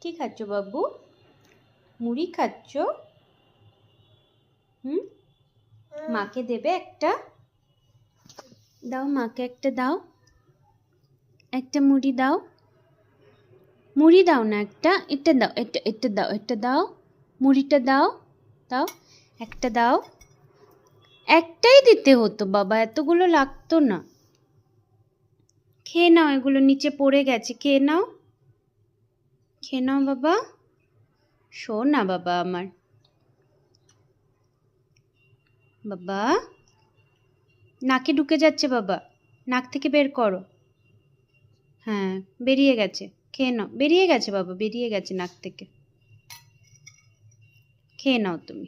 কি খাচ্ছ বাবু? মুড়ি খাচ্ছ? মাকে দেবে একটা? দাও, মাকে একটা দাও, একটা মুড়ি দাও, মুড়ি দাও না একটা, এটা দাও, এটা দাও, এটা দাও, মুড়িটা দাও, দাও একটা দাও। একটাই দিতে হতো বাবা, এতগুলো লাগতো না। খেয়ে নাও, এগুলো নিচে পড়ে গেছে, খেয়ে নাও, খেয়ে নাও বাবা। শোন না বাবা আমার, বাবা নাকে ঢুকে যাচ্ছে বাবা, নাক থেকে বের করো। হ্যাঁ বেরিয়ে গেছে, খেয়ে নাও, বেরিয়ে গেছে বাবা, বেরিয়ে গেছে নাক থেকে, খেয়ে নাও তুমি।